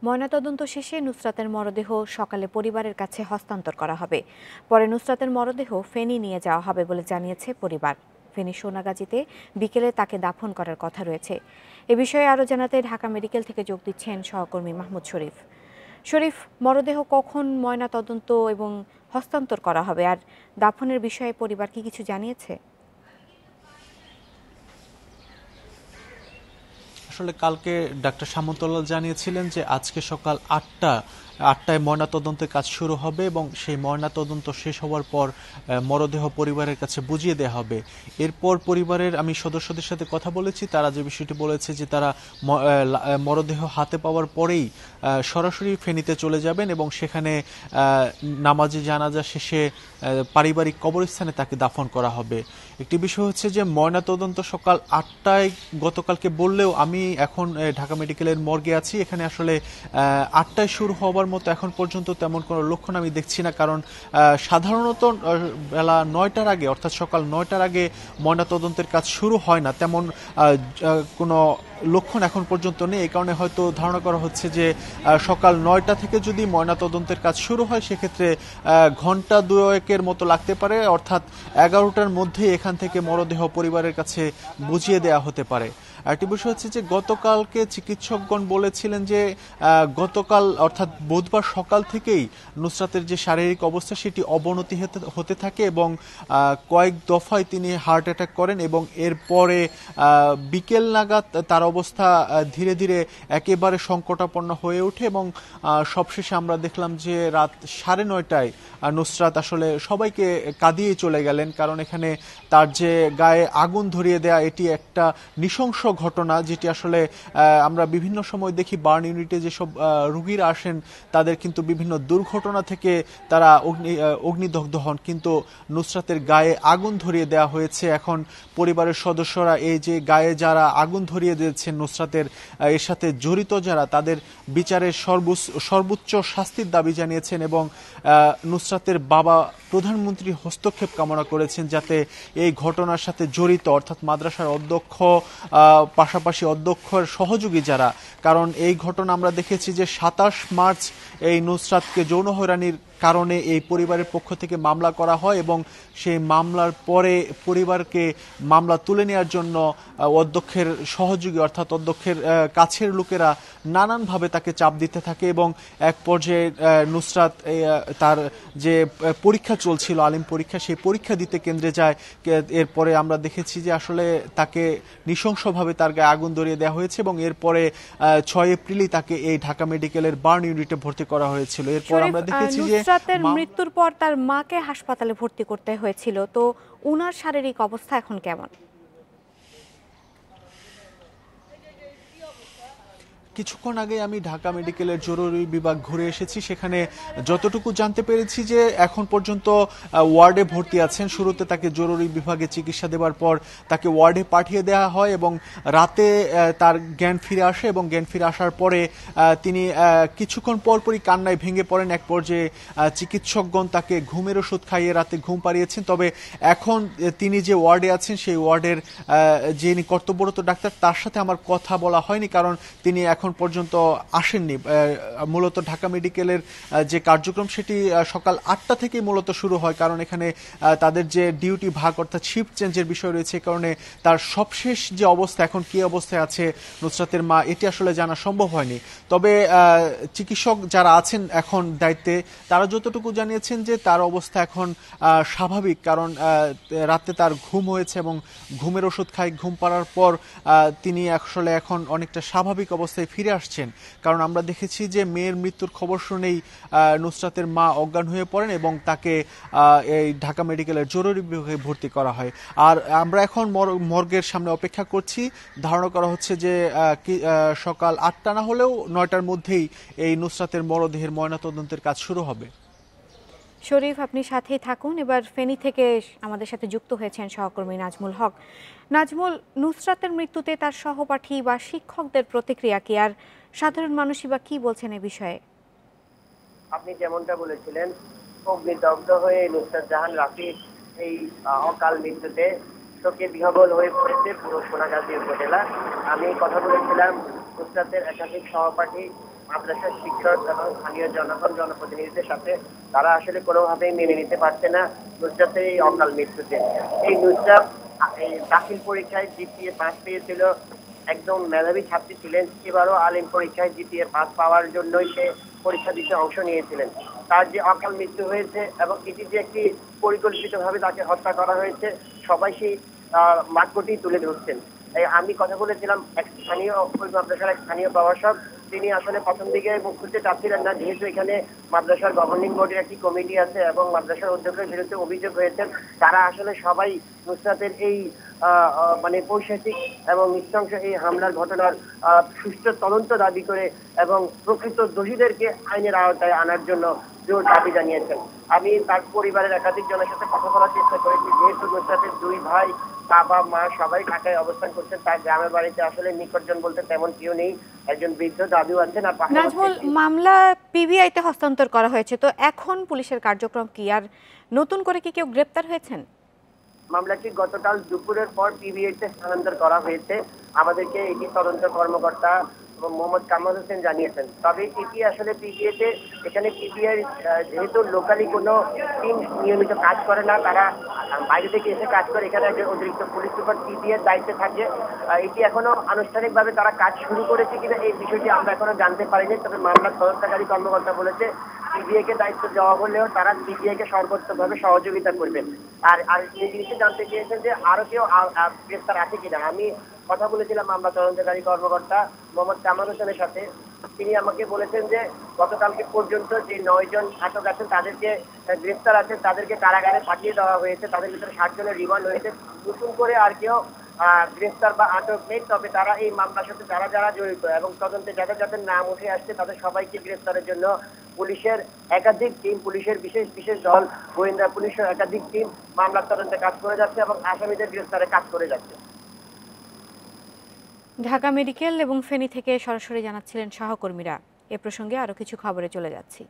ময়নাতদন্ত শেষে নুসরাতের মরদেহ সকালে পরিবারের কাছে হস্তান্তর করা হবে। পরে নুসরাতের মরদেহ ফেনী নিয়ে যাওয়া হবে বলে জানিয়েছে পরিবার। ফেনী সোনাগাজীতে বিকেলে তাকে দাফন করার কথা রয়েছে। এ বিষয়ে আরও জানাতে ঢাকা মেডিকেল থেকে যোগ দিচ্ছেন সহকর্মী মাহমুদ শরীফ। শরীফ, মরদেহ কখন ময়নাতদন্ত এবং হস্তান্তর করা হবে, আর দাফনের বিষয়ে পরিবার কি কিছু জানিয়েছে? আসলে কালকে ডাক্তার সামন্তলাল জানিয়েছিলেন যে আজকে সকাল 8টায় ময়নাতদন্তের কাজ শুরু হবে এবং সেই ময়নাতদন্ত শেষ হওয়ার পর মরদেহ পরিবারের কাছে বুঝিয়ে দেওয়া হবে। এরপর পরিবারের আমি সদস্যদের সাথে কথা বলেছি, তারা যে বিষয়টি বলেছে যে তারা মরদেহ হাতে পাওয়ার পরেই সরাসরি ফেনীতে চলে যাবেন এবং সেখানে নামাজে জানাজা শেষে পারিবারিক কবরস্থানে তাকে দাফন করা হবে। একটি বিষয় হচ্ছে যে ময়নাতদন্ত সকাল 8টায় গতকালকে বললেও আমি এখন ঢাকা মেডিকেলের মর্গে আছি। এখানে আসলে 8টায় শুরু হওয়ার মতো এখন পর্যন্ত তেমন কোনো লক্ষণ আমি দেখছি না, কারণ সাধারণত বেলা 9টার আগে অর্থাৎ সকাল 9টার আগে ময়নাতদন্তের কাজ শুরু হয় না, তেমন কোনো লক্ষণ এখন পর্যন্ত নেই। এই কারণে হয়তো ধারণা করা হচ্ছে যে সকাল 9টা থেকে যদি ময়নাতদন্তের কাজ শুরু হয় সেক্ষেত্রে ঘন্টা দুয়েকের মতো লাগতে পারে, অর্থাৎ 11টার মধ্যে এখান থেকে মরদেহ পরিবারের কাছে বুঝিয়ে দেওয়া হতে পারে। আরেকটি বিষয় হচ্ছে যে গতকালকে চিকিৎসকগণ বলেছিলেন যে গতকাল অর্থাৎ বুধবার সকাল থেকেই নুসরাতের যে শারীরিক অবস্থা সেটি অবনতি হতে থাকে এবং কয়েক দফায় তিনি হার্ট অ্যাটাক করেন এবং এরপরে বিকেল নাগাদ তার অবস্থা ধীরে ধীরে একেবারে সংকটাপন্ন হয়ে ওঠে এবং সবশেষে আমরা দেখলাম যে রাত 9:30টায় নুসরাত আসলে সবাইকে কাঁদিয়ে চলে গেলেন, কারণ এখানে তার যে গায়ে আগুন ধরিয়ে দেয়া এটি একটা নৃশংস ঘটনা, যেটি আসলে আমরা বিভিন্ন সময় দেখি বার্ন ইউনিটে যেসব রুগীরা আসেন তাদের কিন্তু বিভিন্ন দুর্ঘটনা থেকে তারা অগ্নিদগ্ধ হন, কিন্তু নুসরাতের গায়ে আগুন ধরিয়ে দেওয়া হয়েছে। এখন পরিবারের সদস্যরা এই যে গায়ে যারা আগুন ধরিয়ে দিয়েছেন নুসরাতের, এর সাথে জড়িত যারা, তাদের বিচারের সর্বোচ্চ শাস্তির দাবি জানিয়েছেন এবং নুসরাতের বাবা প্রধানমন্ত্রী হস্তক্ষেপ কামনা করেছেন যাতে এই ঘটনার সাথে জড়িত অর্থাৎ মাদ্রাসার অধ্যক্ষ পাশাপাশি অধ্যক্ষের সহযোগী যারা, কারণ এই ঘটনা আমরা দেখেছি যে 27 মার্চ এই নুসরাতকে যৌন হয়রানির কারণে এই পরিবারের পক্ষ থেকে মামলা করা হয় এবং সেই মামলার পরে পরিবারকে মামলা তুলে নেওয়ার জন্য অধ্যক্ষের সহযোগী অর্থাৎ অধ্যক্ষের কাছের লোকেরা নানানভাবে তাকে চাপ দিতে থাকে এবং এক পর্যায়ে নুসরাত তার যে পরীক্ষা চলছিল আলিম পরীক্ষা, সেই পরীক্ষা দিতে কেন্দ্রে যায়। এরপরে আমরা দেখেছি যে আসলে তাকে নৃশংসভাবে তার গায়ে আগুন ধরিয়ে দেওয়া হয়েছে এবং এরপরে 6 এপ্রিলই তাকে এই ঢাকা মেডিকেলের বার্ন ইউনিটে ভর্তি করা হয়েছিল। এরপর আমরা দেখেছি যে নুসরাতের মৃত্যুর পর তার মাকে হাসপাতালে ভর্তি করতে হয়েছিল, তো উনার শারীরিক অবস্থা এখন কেমন? কিছুক্ষণ আগে আমি ঢাকা মেডিকেলের জরুরি বিভাগ ঘুরে এসেছি, সেখানে যতটুকু জানতে পেরেছি যে এখন পর্যন্ত ওয়ার্ডে ভর্তি আছেন। শুরুতে তাকে জরুরি বিভাগে চিকিৎসা দেওয়ার পর তাকে ওয়ার্ডে পাঠিয়ে দেওয়া হয় এবং রাতে তার জ্ঞান ফিরে আসে এবং জ্ঞান ফিরে আসার পরে তিনি কিছুক্ষণ পরপরই কান্নায় ভেঙে পড়েন। এক পর্যায়ে চিকিৎসকগণ তাকে ঘুমের ওষুধ খাইয়ে রাতে ঘুম পাড়িয়েছেন। তবে এখন তিনি যে ওয়ার্ডে আছেন সেই ওয়ার্ডের যিনি কর্তব্যরত ডাক্তার তার সাথে আমার কথা বলা হয়নি, কারণ তিনি এখন পর্যন্ত আসেননি। মূলত ঢাকা মেডিকেলের যে কার্যক্রম সেটি সকাল 8টা থেকেই মূলত শুরু হয়, কারণ এখানে তাদের যে ডিউটি ভাগ অর্থাৎ শিফট চেঞ্জের বিষয় রয়েছে, কারণে তার সবশেষ যে অবস্থা এখন কি অবস্থায় আছে নুসরাতের মা এটি আসলে জানা সম্ভব হয়নি। তবে চিকিৎসক যারা আছেন এখন দায়িত্বে তারা যতটুকু জানিয়েছেন যে তার অবস্থা এখন স্বাভাবিক, কারণ রাতে তার ঘুম হয়েছে এবং ঘুমের ওষুধ খাই, ঘুম পাড়ার পর তিনি আসলে এখন অনেকটা স্বাভাবিক অবস্থায় ফিরে আসছেন। কারণ আমরা দেখেছি যে মেয়ের মৃত্যুর খবর শুনেই নুসরাতের মা অজ্ঞান হয়ে পড়েন এবং তাকে এই ঢাকা মেডিকেলের জরুরি বিভাগে ভর্তি করা হয়। আর আমরা এখন মর্গের সামনে অপেক্ষা করছি। ধারণা করা হচ্ছে যে সকাল 8টা না হলেও 9টার মধ্যেই এই নুসরাতের মরদেহের ময়নাতদন্তের কাজ শুরু হবে। শরীফ, আপনি সাথেই থাকুন। এবার ফেনী থেকে আমাদের সাথে যুক্ত হয়েছেন সহকর্মী নাজমুল হক। নাজমুল, নুসরাতের মৃত্যুতে তার সহপাঠী বা শিক্ষকদের প্রতিক্রিয়া কি, আর সাধারণ মানুষই বা কি বলছেন এ বিষয়ে? আপনি যেমনটা বলেছিলেন, অগ্নিদগ্ধ হয়ে নুসরাত জাহান রাফি এই অকাল মৃত্যুতে শোকে বিহ্বল হয়ে পড়েছে পুরো সোনাগাজী উপজেলা। আমি কথা বলেছিলাম নুসরাতের একাধিক সহপাঠী মাদ্রাসার শিক্ষক এবং স্থানীয় জনগণ জনপ্রতিনিধিদের সাথে তারা আসলে কোনোভাবেই মেনে নিতে পারছে না নুসরাতের এই অকাল মৃত্যুতে। এই নুসরাত এই দাখিল পরীক্ষায় জিপিএ পাস পেয়েছিল, একদম মেধাবী ছাত্রী ছিলেন। এবারও আলিম পরীক্ষায় জিপিএ পাস পাওয়ার জন্যই সে পরীক্ষা দিতে অংশ নিয়েছিলেন। তার যে অকাল মৃত্যু হয়েছে এবং এটি যে একটি পরিকল্পিতভাবে তাকে হত্যা করা হয়েছে, সবাই সেই বাক্যটি তুলে ধরছেন। আমি কথা বলেছিলাম এক স্থানীয় মাদ্রাসার এক স্থানীয় প্রভাষক, তিনি আসলে প্রথম দিকে মুখ খুলতে চাচ্ছিলেন না, যেহেতু এখানে মাদ্রাসার গভর্নিং বোর্ডের একটি কমিটি আছে এবং মাদ্রাসার অধ্যক্ষের বিরুদ্ধে অভিযোগ হয়েছে। তারা আসলে সবাই নুসরাতের এই মানে পৈশাচিক এবং নৃশংস এই হামলার ঘটনার সুষ্ঠু তদন্ত দাবি করে এবং প্রকৃত দোষীদেরকে আইনের আওতায় আনার জন্য জোর দাবি জানিয়েছেন। আমি তার পরিবারের একাধিক জনের সাথে কথা বলার চেষ্টা করেছি, যেহেতু নুসরাতের দুই ভাই, বাবা মা সবাই ঢাকায় অবস্থান করছেন, তার গ্রামের বাড়িতে আসলে নিকটজন বলতে তেমন কেউ নেই। একজন বৃদ্ধ দাদু আছেন। আর নাজমুল, মামলা পিবিআইতে হস্তান্তর করা হয়েছে, তো এখন পুলিশের কার্যক্রম কি? আর নতুন করে কি কেউ গ্রেপ্তার হয়েছেন? মামলাটি গতকাল দুপুরের পর পিবিআইতে স্থানান্তর করা হয়েছে। আমাদেরকে এটি তদন্ত কর্মকর্তা মোহাম্মদ কামাল হোসেন জানিয়েছেন। তবে এটি আসলে পিবিআইতে, এখানে পিবিআই যেহেতু লোকালি কোনো টিম নিয়মিত কাজ করে না, তারা বাইরে থেকে এসে কাজ করে, এখানে একজন অতিরিক্ত পুলিশ সুপার পিবিআই দায়িত্বে থাকে। এটি এখনো আনুষ্ঠানিকভাবে তারা কাজ শুরু করেছে কিনা এই বিষয়টি আমরা এখনো জানতে পারিনি। তবে মামলার তদন্তকারী কর্মকর্তা বলেছে পিবিআই কে দায়িত্ব দেওয়া হলেও তারা পিবিআই কে সর্বোচ্চভাবে সহযোগিতা করবেন। আর আর এই জিনিসটা জানতে চেয়েছেন যে আরো কেউ গ্রেফতার আছে কিনা। আমি কথা বলেছিলাম মামলা তদন্তকারী কর্মকর্তা মোহাম্মদ কামাল হোসেনের সাথে। তিনি আমাকে বলেছেন যে গতকালকে পর্যন্ত যে 9 জন আটক আছেন তাদেরকে গ্রেফতার আছেন, তাদেরকে কারাগারে পাঠিয়ে দেওয়া হয়েছে। তাদের ভিতরে 60 জনের রিমান্ড হয়েছে। নতুন করে আর কেউ গ্রেফতার বা আটক নেই। তবে তারা এই মামলার সাথে যারা যারা জড়িত এবং তদন্তে যাদের যাদের নাম উঠে আসছে তাদের সবাইকে গ্রেফতারের জন্য পুলিশের একাধিক টিম, পুলিশের বিশেষ বিশেষ দল, গোয়েন্দা পুলিশের একাধিক টিম মামলার তদন্তে কাজ করে যাচ্ছে এবং আসামিদের গ্রেফতারে কাজ করে যাচ্ছে। ঢাকা মেডিকেল এবং ফেনী থেকে সরাসরি জানাচ্ছিলেন সহকর্মীরা। এ প্রসঙ্গে আরো কিছু খবরে চলে যাচ্ছি।